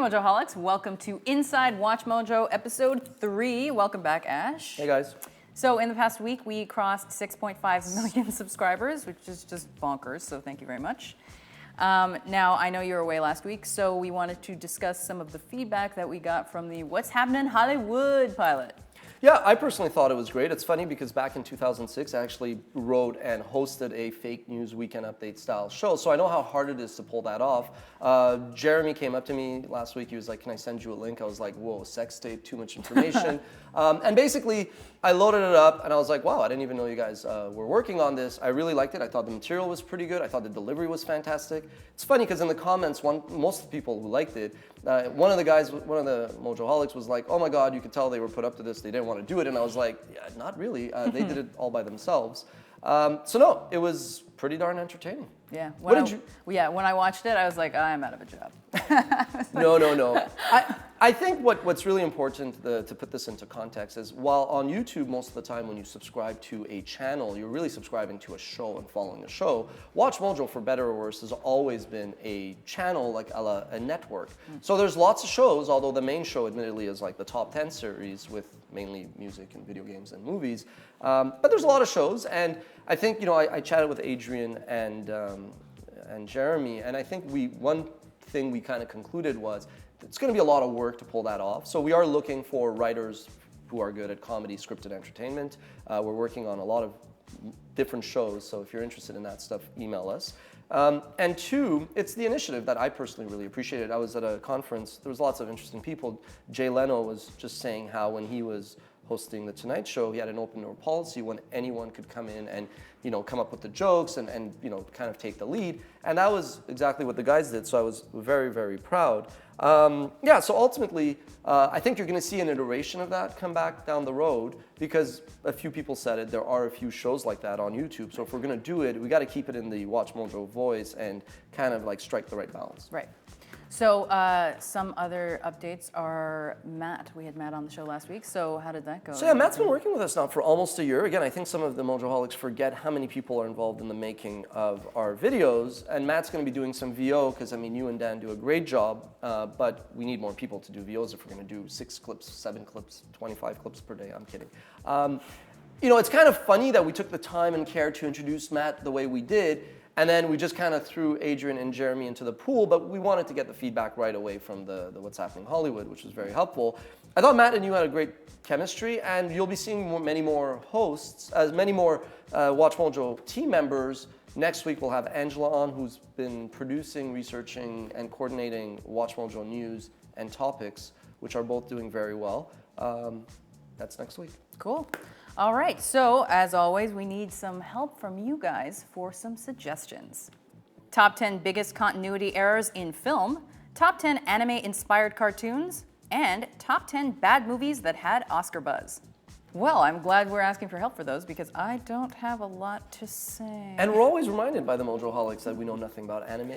Mojoholics. Welcome to Inside Watch Mojo, episode 3. Welcome back, Ash. Hey, guys. So in the past week, we crossed 6.5 million subscribers, which is just bonkers, so thank you very much. Now, I know you were away last week, so we wanted to discuss some of the feedback that we got from the What's Happenin' Hollywood pilot. Yeah, I personally thought it was great. It's funny because back in 2006, I actually wrote and hosted a fake news weekend update style show. So I know how hard it is to pull that off. Jeremy came up to me last week. He was like, "Can I send you a link?" I was like, "Whoa, sex tape, too much information." And basically, I loaded it up and I was like, "Wow, I didn't even know you guys were working on this." I really liked it. I thought the material was pretty good. I thought the delivery was fantastic. It's funny because in the comments, most of the people who liked it, one of the guys, one of the Mojoholics was like, "Oh my God, you could tell they were put up to this. They didn't want to do it." And I was like, "Yeah, not really. They did it all by themselves." So no, it was pretty darn entertaining. Yeah. When I watched it, I was like, I'm out of a job. No. I think what's really important to put this into context is while on YouTube, most of the time when you subscribe to a channel, you're really subscribing to a show and following a show. WatchMojo, for better or worse, has always been a channel, like a network. So there's lots of shows, although the main show admittedly is like the top 10 series with mainly music and video games and movies. But there's a lot of shows, and I think, I chatted with Adrian and Jeremy, and I think one thing we kind of concluded was it's going to be a lot of work to pull that off. So we are looking for writers who are good at comedy, scripted entertainment. We're working on a lot of different shows, so if you're interested in that stuff, email us. And two, it's the initiative that I personally really appreciated. I was at a conference, there was lots of interesting people. Jay Leno was just saying how when he was hosting The Tonight Show, he had an open door policy when anyone could come in and come up with the jokes and kind of take the lead. And that was exactly what the guys did, so I was very, very proud. So ultimately, I think you're going to see an iteration of that come back down the road because a few people said it, there are a few shows like that on YouTube. So if we're going to do it, we got to keep it in the Watch Mojo voice and kind of like strike the right balance. Right. So some other updates are Matt. We had Matt on the show last week. So how did that go? So yeah, Matt's been working with us now for almost a year. Again, I think some of the Mojoholics forget how many people are involved in the making of our videos. And Matt's going to be doing some VO because, you and Dan do a great job. But we need more people to do VOs if we're going to do 6 clips, 7 clips, 25 clips per day. I'm kidding. It's kind of funny that we took the time and care to introduce Matt the way we did. And then we just kind of threw Adrian and Jeremy into the pool, but we wanted to get the feedback right away from the What's Happening Hollywood, which was very helpful. I thought Matt and you had a great chemistry, and you'll be seeing many more hosts, many more Watch Mojo team members. Next week we'll have Angela on, who's been producing, researching, and coordinating Watch Mojo news and topics, which are both doing very well. That's next week. Cool. All right, so as always, we need some help from you guys for some suggestions. Top 10 biggest continuity errors in film, top 10 anime-inspired cartoons, and top 10 bad movies that had Oscar buzz. Well, I'm glad we're asking for help for those because I don't have a lot to say. And we're always reminded by the Mojoholics that we know nothing about anime.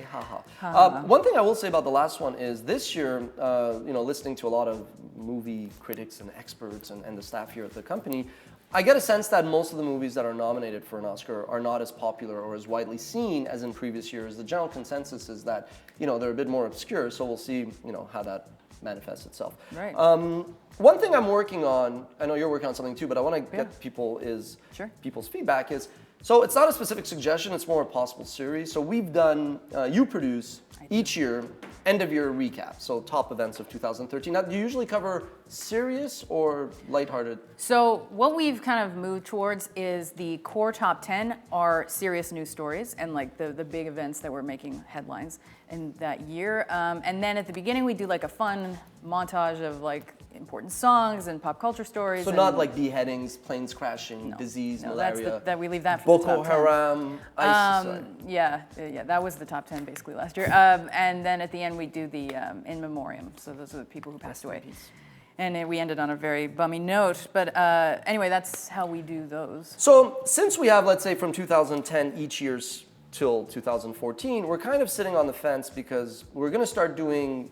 One thing I will say about the last one is this year, listening to a lot of movie critics and experts and the staff here at the company, I get a sense that most of the movies that are nominated for an Oscar are not as popular or as widely seen as in previous years. The general consensus is that, they're a bit more obscure, so we'll see, how that manifests itself. Right. One thing I'm working on, I know you're working on something too, but I want to get people's feedback is, so it's not a specific suggestion, it's more a possible series. So we've done, you produce each year, end of year recap, so top events of 2013. Now, do you usually cover serious or lighthearted? So what we've kind of moved towards is the core top 10 are serious news stories and like the big events that were making headlines in that year. And then at the beginning, we do like a fun montage of like important songs and pop culture stories. So not like beheadings, planes crashing, disease, malaria. That we leave that for Boko the top 10. Haram, ISIS. Yeah, that was the top 10 basically last year. And then at the end we do the in memoriam. So those are the people who passed away. And we ended on a very bummy note. But anyway, that's how we do those. So since we have, let's say, from 2010 each year's till 2014, we're kind of sitting on the fence because we're going to start doing,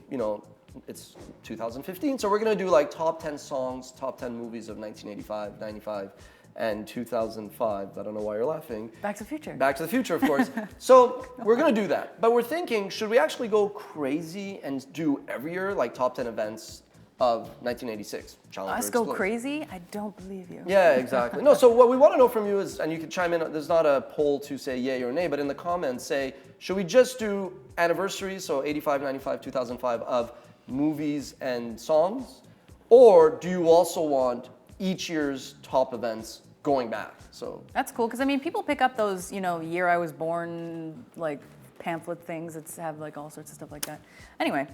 it's 2015, so we're going to do like top 10 songs, top 10 movies of 1985, 95, and 2005. I don't know why you're laughing. Back to the Future. Back to the Future, of course. So we're going to do that. But we're thinking, should we actually go crazy and do every year like top 10 events of 1986? Us go crazy? I don't believe you. Yeah, exactly. No, so what we want to know from you is, and you can chime in, there's not a poll to say yay or nay, but in the comments say, should we just do anniversaries, so 85, 95, 2005, of movies and songs? Or do you also want each year's top events going back? So that's cool, because I mean, people pick up those, year I was born, like pamphlet things that have like all sorts of stuff like that. Anyway,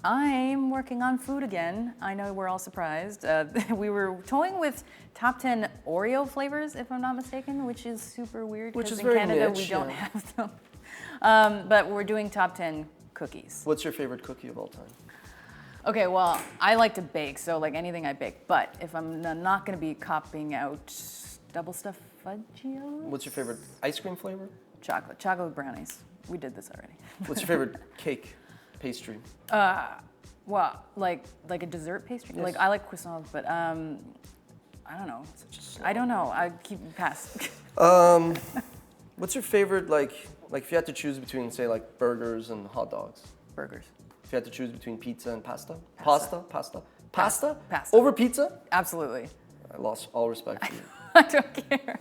I'm working on food again. I know we're all surprised. We were toying with top 10 Oreo flavors, if I'm not mistaken, which is super weird. Which is in very Canada niche, we don't yeah. have them. But we're doing top 10 cookies. what's your favorite cookie of all time? Okay, well, I like to bake, so like anything I bake. But if I'm not going to be copying out double stuffed Fudgios. What's your favorite ice cream flavor? Chocolate brownies. We did this already. What's your favorite cake, pastry? Well, like a dessert pastry. Yes. Like I like croissants, but I don't know. I don't know. I keep pass. What's your favorite, like if you had to choose between, say, like burgers and hot dogs? Burgers. If you had to choose between pizza and pasta? Pasta. Pasta? Pasta. Over pizza? Absolutely. I lost all respect for you. I don't care.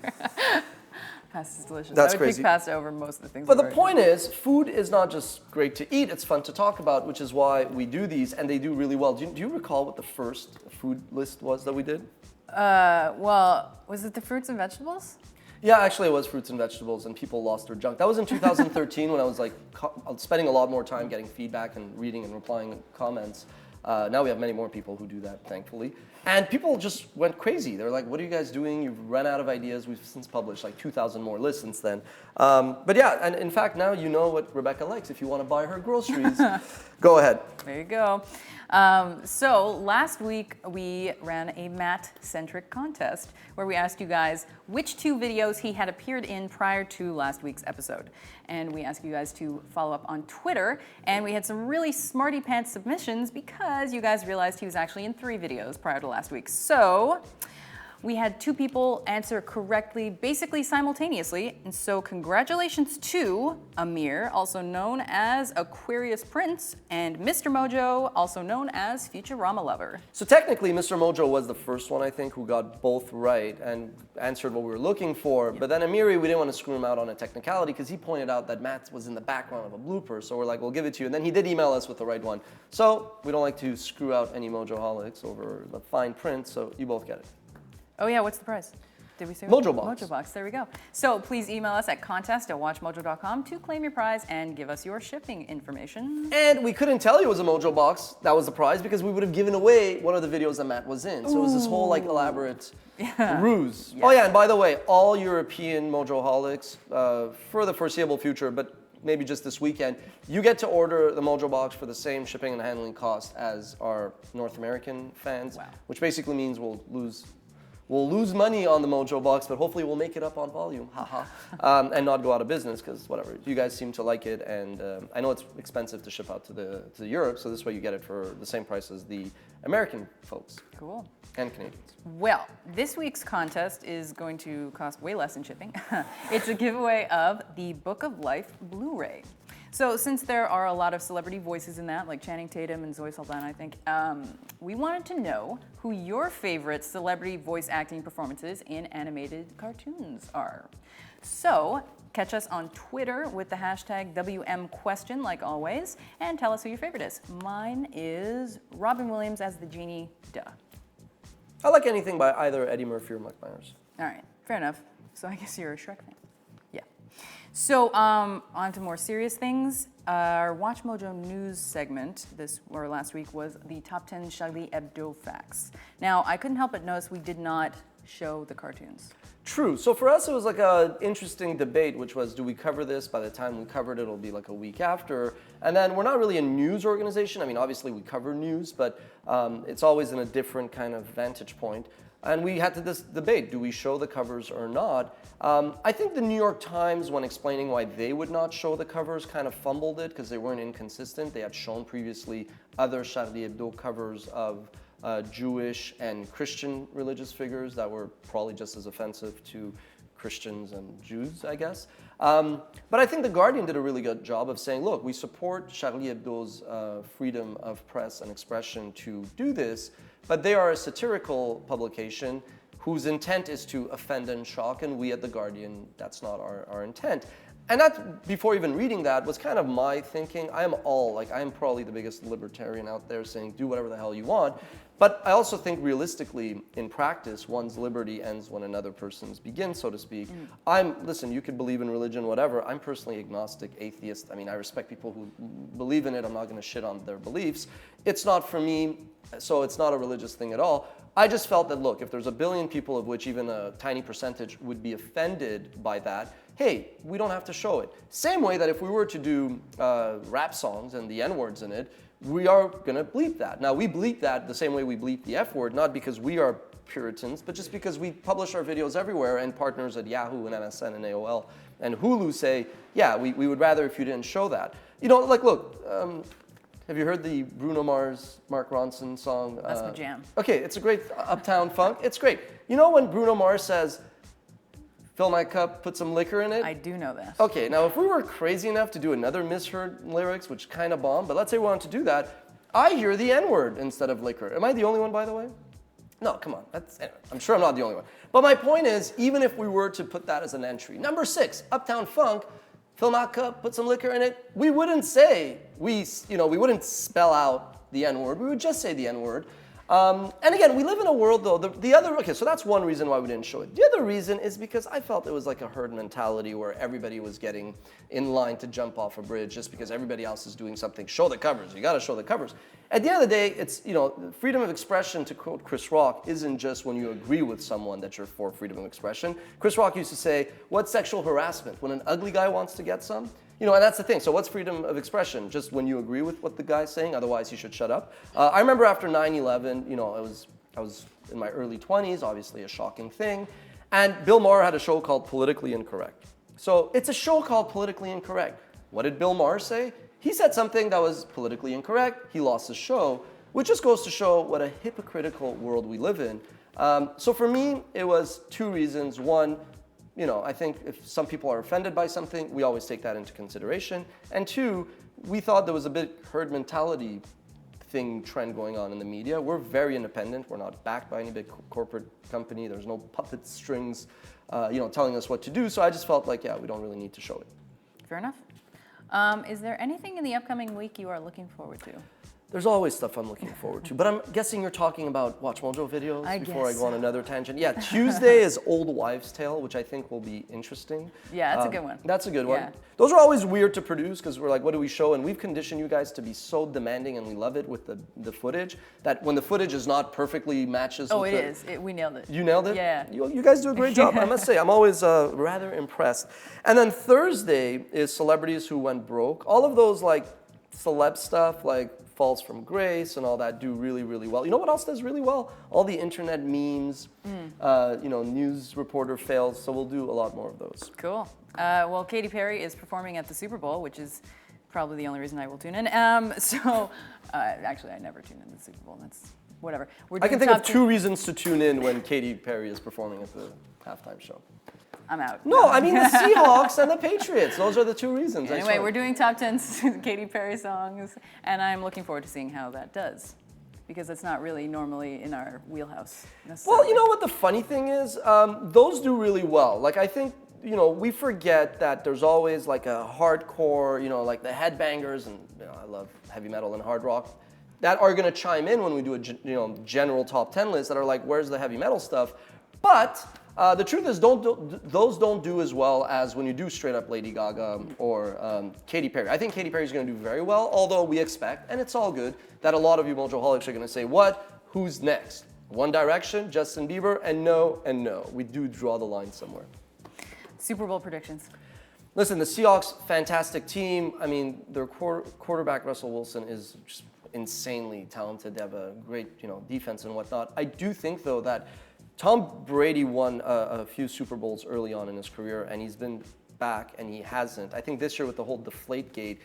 Pasta's delicious. That's I would crazy. pick pasta over most of the things. But the I've point is, food is not just great to eat, it's fun to talk about, which is why we do these, and they do really well. Do you recall what the first food list was that we did? Well, was it the fruits and vegetables? Yeah, actually it was fruits and vegetables, and people lost their junk. That was in 2013 when I was like spending a lot more time getting feedback and reading and replying comments. Now we have many more people who do that, thankfully. And people just went crazy. They're like, what are you guys doing? You've run out of ideas. We've since published like 2,000 more lists since then. But yeah, and in fact, now you know what Rebecca likes. If you want to buy her groceries, go ahead. There you go. So last week we ran a Matt-centric contest where we asked you guys which 2 videos he had appeared in prior to last week's episode. And we asked you guys to follow up on Twitter, and we had some really smarty pants submissions because you guys realized he was actually in 3 videos prior to last week. So we had 2 people answer correctly, basically simultaneously. And so congratulations to Amir, also known as Aquarius Prince, and Mr. Mojo, also known as Futurama Lover. So technically, Mr. Mojo was the first one, I think, who got both right and answered what we were looking for. But then Amiri, we didn't want to screw him out on a technicality because he pointed out that Matt was in the background of a blooper. So we're like, we'll give it to you. And then he did email us with the right one. So we don't like to screw out any Mojoholics over the fine print, so you both get it. Oh yeah, what's the prize? Did we say MojoBox. MojoBox, there we go. So please email us at contest@WatchMojo.com to claim your prize and give us your shipping information. And we couldn't tell you it was a MojoBox that was the prize because we would have given away one of the videos that Matt was in. So it was this whole like elaborate ruse. Yes. Oh yeah, and by the way, all European Mojoholics for the foreseeable future, but maybe just this weekend, you get to order the MojoBox for the same shipping and handling cost as our North American fans, which basically means we'll lose money on the MojoBox, but hopefully we'll make it up on volume, and not go out of business because whatever. You guys seem to like it, and I know it's expensive to ship out to Europe, so this way you get it for the same price as the American folks. Cool. And Canadians. Well, this week's contest is going to cost way less in shipping. It's a giveaway of the Book of Life Blu-ray. So since there are a lot of celebrity voices in that, like Channing Tatum and Zoe Saldana, I think, we wanted to know who your favorite celebrity voice acting performances in animated cartoons are. So catch us on Twitter with the hashtag WMQuestion, like always, and tell us who your favorite is. Mine is Robin Williams as the genie, duh. I like anything by either Eddie Murphy or Mike Myers. All right, fair enough. So I guess you're a Shrek fan. Yeah. So on to more serious things. Our Watch Mojo news segment last week was the top 10 Charlie Hebdo facts. Now, I couldn't help but notice we did not show the cartoons. True. So for us, it was like an interesting debate, which was, do we cover this? By the time we covered it, it'll be like a week after. And then we're not really a news organization. I mean, obviously we cover news, but it's always in a different kind of vantage point. And we had this debate, do we show the covers or not? I think the New York Times, when explaining why they would not show the covers, kind of fumbled it because they weren't inconsistent. They had shown previously other Charlie Hebdo covers of Jewish and Christian religious figures that were probably just as offensive to Christians and Jews, I guess. But I think The Guardian did a really good job of saying, look, we support Charlie Hebdo's freedom of press and expression to do this, but they are a satirical publication whose intent is to offend and shock, and we at The Guardian, that's not our intent. And that, before even reading that, was kind of my thinking. I am probably the biggest libertarian out there saying, do whatever the hell you want. But I also think realistically, in practice, one's liberty ends when another person's begins, so to speak. Listen, you could believe in religion, whatever. I'm personally agnostic, atheist. I mean, I respect people who believe in it. I'm not going to shit on their beliefs. It's not for me, so it's not a religious thing at all. I just felt that, look, if there's a billion people of which even a tiny percentage would be offended by that, hey, we don't have to show it. Same way that if we were to do rap songs and the N-words in it, we are going to bleep that. Now, we bleep that the same way we bleep the F-word, not because we are Puritans, but just because we publish our videos everywhere, and partners at Yahoo and MSN and AOL and Hulu say, yeah, we would rather if you didn't show that. You know, like, look, have you heard the Bruno Mars, Mark Ronson song? That's my jam. Okay, it's a great Uptown Funk. It's great. You know when Bruno Mars says, fill my cup, put some liquor in it? I do know that. Okay, now if we were crazy enough to do another misheard lyrics, which kind of bombed, but let's say we wanted to do that, I hear the N-word instead of liquor. Am I the only one, by the way? No, come on. Anyway, I'm sure I'm not the only one. But my point is, even if we were to put that as an entry, number 6, Uptown Funk, fill my cup, put some liquor in it, we wouldn't say, we wouldn't spell out the N-word. We would just say the N-word. And again, we live in a world, though, okay, so that's one reason why we didn't show it. The other reason is because I felt it was like a herd mentality where everybody was getting in line to jump off a bridge just because everybody else is doing something. Show the covers. You got to show the covers. At the end of the day, it's, freedom of expression, to quote Chris Rock, isn't just when you agree with someone that you're for freedom of expression. Chris Rock used to say, what's sexual harassment? When an ugly guy wants to get some? And that's the thing. So what's freedom of expression? Just when you agree with what the guy's saying, otherwise he should shut up. I remember after 9/11, I was in my early 20s, obviously a shocking thing. And Bill Maher had a show called Politically Incorrect. So it's a show called Politically Incorrect. What did Bill Maher say? He said something that was politically incorrect. He lost his show, which just goes to show what a hypocritical world we live in. So for me, it was 2 reasons. One, I think if some people are offended by something, we always take that into consideration. And 2, we thought there was a bit herd mentality trend going on in the media. We're very independent. We're not backed by any big corporate company. There's no puppet strings, telling us what to do. So I just felt like, yeah, we don't really need to show it. Fair enough. Is there anything in the upcoming week you are looking forward to? There's always stuff I'm looking forward to, but I'm guessing you're talking about WatchMojo videos before I go on another tangent. Yeah, Tuesday is Old Wives' Tale, which I think will be interesting. Yeah, that's a good one. That's a good one. Those are always weird to produce because we're like, what do we show? And we've conditioned you guys to be so demanding, and we love it with the footage, that when the footage is not perfectly matches. Oh, it is. We nailed it. You nailed it? Yeah. You guys do a great job, I must say. I'm always rather impressed. And then Thursday is Celebrities Who Went Broke. All of those like celeb stuff, like Falls from Grace and all that, do really, really well. You know what else does really well? All the internet memes, news reporter fails, so we'll do a lot more of those. Cool. Well, Katy Perry is performing at the Super Bowl, which is probably the only reason I will tune in. Actually, I never tune in to the Super Bowl. That's whatever. I can think of 2 reasons to tune in when Katy Perry is performing at the halftime show. I'm out. No, I mean the Seahawks and the Patriots. Those are the 2 reasons. Anyway, we're doing top 10 Katy Perry songs, and I'm looking forward to seeing how that does, because it's not really normally in our wheelhouse necessarily. Well, you know what the funny thing is? Those do really well. Like, I think, we forget that there's always like a hardcore, like the headbangers, and I love heavy metal and hard rock, that are going to chime in when we do a general top 10 list that are like, where's the heavy metal stuff? But the truth is, those don't do as well as when you do straight up Lady Gaga or Katy Perry. I think Katy Perry's going to do very well, although we expect, and it's all good, that a lot of you Mojoholics are going to say, what? Who's next? One Direction, Justin Bieber, and no. We do draw the line somewhere. Super Bowl predictions. Listen, the Seahawks, fantastic team. I mean, their quarterback, Russell Wilson, is just insanely talented. They have a great, defense and whatnot. I do think, though, that Tom Brady won a few Super Bowls early on in his career, and he's been back, and he hasn't. I think this year with the whole Deflategate,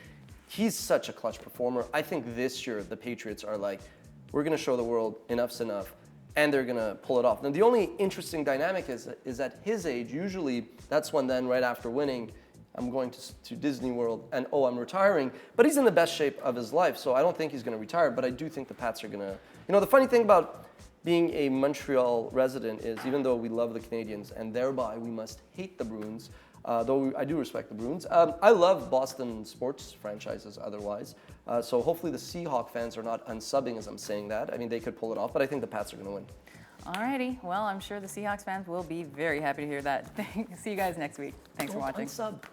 he's such a clutch performer. I think this year the Patriots are like we're going to show the world enough's enough, and they're going to pull it off. Now, the only interesting dynamic is at his age, usually that's when then right after winning, I'm going to Disney World, and oh, I'm retiring. But he's in the best shape of his life, so I don't think he's going to retire, but I do think the Pats are going to... You know, the funny thing about being a Montreal resident is even though we love the Canadians, and thereby we must hate the Bruins, though I do respect the Bruins, I love Boston sports franchises otherwise. So hopefully the Seahawk fans are not unsubbing as I'm saying that. I mean, they could pull it off, but I think the Pats are going to win. Alrighty, well, I'm sure the Seahawks fans will be very happy to hear that. See you guys next week. Thanks for watching. Unsub.